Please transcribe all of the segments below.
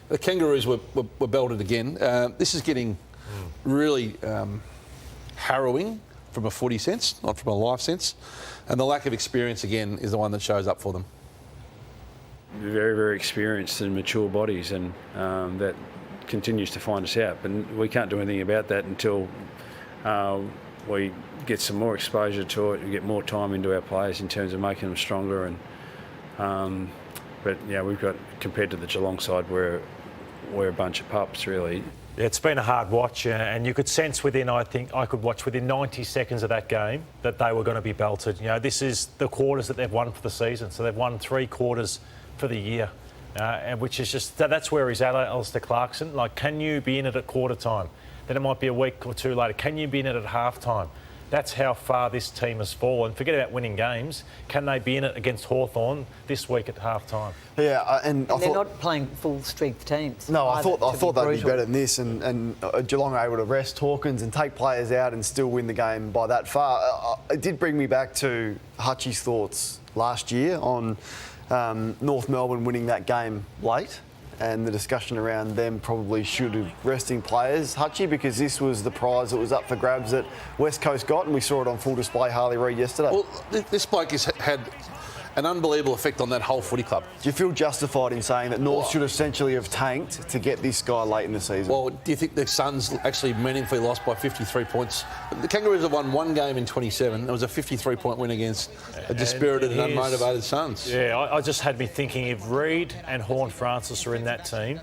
The Kangaroos were belted again. This is getting really harrowing from a footy sense, not from a life sense. And the lack of experience, again, is the one that shows up for them. Very, very experienced and mature bodies, and that continues to find us out. But we can't do anything about that until we get some more exposure to it and get more time into our players in terms of making them stronger. And but yeah, we've got, compared to the Geelong side, we're a bunch of pups, really. Yeah, it's been a hard watch, and you could sense within, I think, I could watch within 90 seconds of that game that they were going to be belted. You know, this is the quarters that they've won for the season, so they've won 3 quarters for the year, and which is just, that's where he's at, Alistair Clarkson. Like, can you be in it at quarter time? Then it might be a week or two later. Can you be in it at half time? That's how far this team has fallen. Forget about winning games. Can they be in it against Hawthorn this week at half time? Yeah, and they're not playing full strength teams. No, I thought they'd be better than this, and Geelong are able to rest Hawkins and take players out and still win the game by that far. It did bring me back to Hutchie's thoughts last year on North Melbourne winning that game late, and the discussion around them probably should have resting players, Hutchie, because this was the prize that was up for grabs that West Coast got, and we saw it on full display, Harley Reid, yesterday. Well, this bloke has had an unbelievable effect on that whole footy club. Do you feel justified in saying that North should essentially have tanked to get this guy late in the season? Well, do you think the Suns actually meaningfully lost by 53 points? The Kangaroos have won 1 game in 27. It was a 53-point win against a dispirited and unmotivated Suns. Yeah, I just had me thinking, if Reid and Horne-Francis were in that team,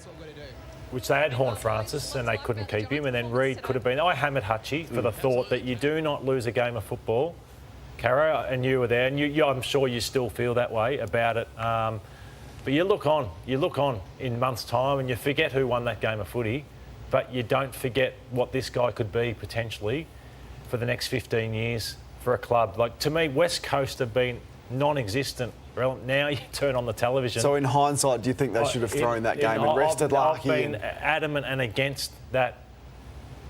which they had Horne-Francis and they couldn't keep him, and then Reid could have been... I hammered Hutchie for the thought that you do not lose a game of football, Caro, and you were there, and I'm sure you still feel that way about it. But you look on in months' time and you forget who won that game of footy, but you don't forget what this guy could be potentially for the next 15 years for a club. Like, to me, West Coast have been non-existent. Well, now you turn on the television. So in hindsight, do you think they should have thrown that game and rested Larky? I've been adamant and against that,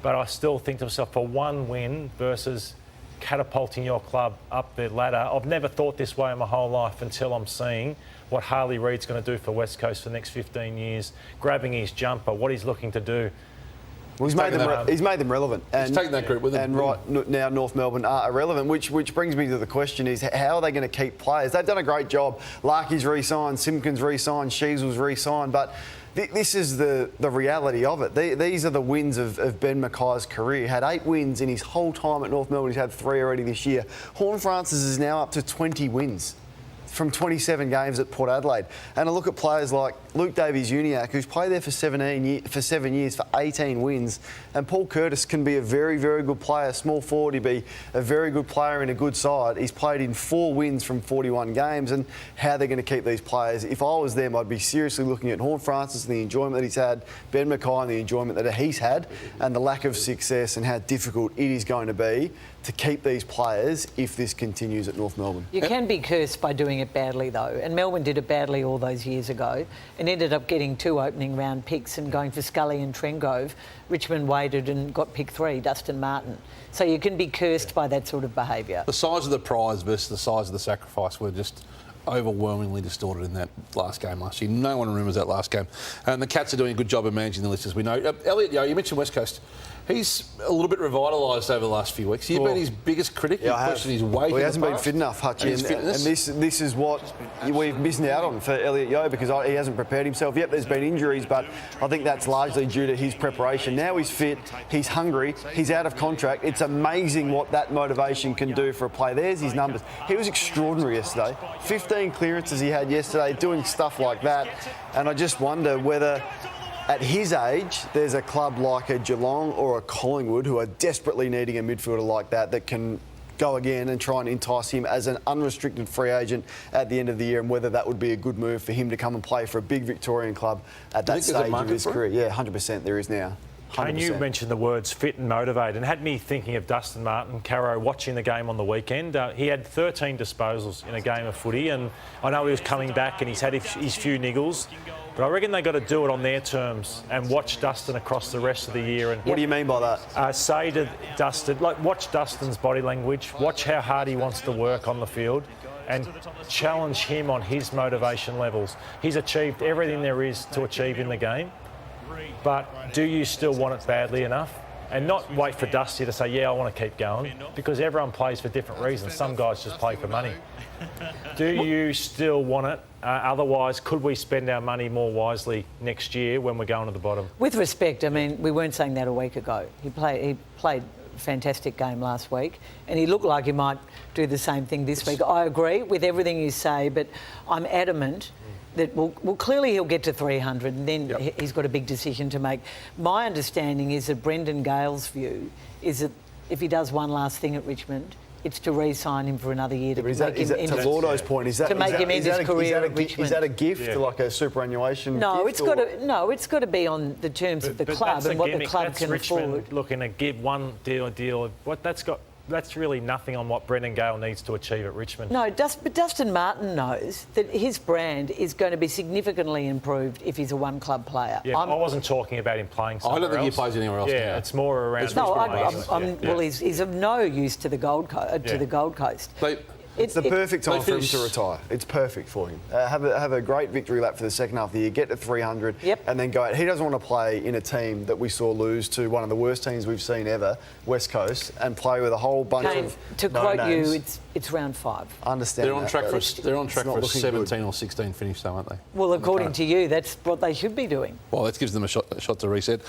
but I still think to myself, for one win versus catapulting your club up the ladder. I've never thought this way in my whole life until I'm seeing what Harley Reid's going to do for West Coast for the next 15 years, grabbing his jumper, what he's looking to do. Well, he's made them relevant. And, he's taken that group with him. And right now, North Melbourne are irrelevant, which brings me to the question is, how are they going to keep players? They've done a great job. Larky's re-signed, Simpkins re-signed, Sheasel's re-signed, but this is the reality of it. These are the wins of Ben Mackay's career. He had 8 wins in his whole time at North Melbourne. He's had 3 already this year. Horne-Francis is now up to 20 wins from 27 games at Port Adelaide. And I look at players like Luke Davies-Uniacke, who's played there for 7 years for 18 wins. And Paul Curtis can be a very, very good player, small forward. He'd be a very good player in a good side. He's played in 4 wins from 41 games. And how they're going to keep these players. If I was them, I'd be seriously looking at Horne-Francis and the enjoyment that he's had, Ben Mackay and the enjoyment that he's had, and the lack of success and how difficult it is going to be to keep these players if this continues at North Melbourne. You can be cursed by doing it badly, though. And Melbourne did it badly all those years ago and ended up getting 2 opening round picks and going for Scully and Trengove. Richmond waited and got pick 3, Dustin Martin. So you can be cursed by that sort of behaviour. The size of the prize versus the size of the sacrifice were just overwhelmingly distorted in that last game last year. No one remembers that last game. And the Cats are doing a good job of managing the list, as we know. Elliot Yeo, you mentioned West Coast. He's a little bit revitalised over the last few weeks. You've been his biggest critic. Yeah, you questioned his weight. Well, he hasn't been fit enough, Hutchie. And this is what we've missed out on for Elliot Yeo, because he hasn't prepared himself. Yep, there's been injuries, but I think that's largely due to his preparation. Now he's fit, he's hungry, he's out of contract. It's amazing what that motivation can do for a player. There's his numbers. He was extraordinary yesterday. 15 clearances he had yesterday, doing stuff like that. And I just wonder whether, at his age, there's a club like a Geelong or a Collingwood who are desperately needing a midfielder like that can go again and try and entice him as an unrestricted free agent at the end of the year, and whether that would be a good move for him to come and play for a big Victorian club at that stage of his career. Yeah, 100% there is now. 100%. And you mentioned the words fit and motivate, and had me thinking of Dustin Martin, Caro, watching the game on the weekend. He had 13 disposals in a game of footy, and I know he was coming back and he's had his few niggles, but I reckon they've got to do it on their terms and watch Dustin across the rest of the year. And what do you mean by that? Say to Dustin, watch Dustin's body language, watch how hard he wants to work on the field, and challenge him on his motivation levels. He's achieved everything there is to achieve in the game. But do you still want it badly enough? And not wait for Dusty to say, yeah, I want to keep going, because everyone plays for different reasons. Some guys just play for money. Do you still want it? Otherwise, could we spend our money more wisely next year when we're going to the bottom? With respect, I mean, we weren't saying that a week ago. He played a fantastic game last week, and he looked like he might do the same thing this week. I agree with everything you say, but I'm adamant that, well, clearly he'll get to 300 and then he's got a big decision to make. My understanding is that Brendan Gale's view is that if he does one last thing at Richmond, it's to re-sign him for another year to make him end to Lordo's point, is that to make him end his career at Richmond. Is that a gift, like a superannuation? No, gift, it's got to be on the terms of the club and what the club can Richmond afford. looking to give one deal. That's really nothing on what Brendan Gale needs to achieve at Richmond. No, but Dustin Martin knows that his brand is going to be significantly improved if he's a one-club player. Yeah, I wasn't talking about him playing somewhere else. I don't think he plays anywhere else. Yeah, it's more around. Well, he's of no use to the Gold Coast. It's the perfect time for him to retire. It's perfect for him. Have a great victory lap for the second half of the year, get to 300, and then go out. He doesn't want to play in a team that we saw lose to one of the worst teams we've seen ever, West Coast, and play with a whole bunch of to quote no-names. you, it's round 5. I understand. They're on track for a 17 good. or 16 finish, though, aren't they? Well, according to you, that's what they should be doing. Well, that gives them a shot to reset.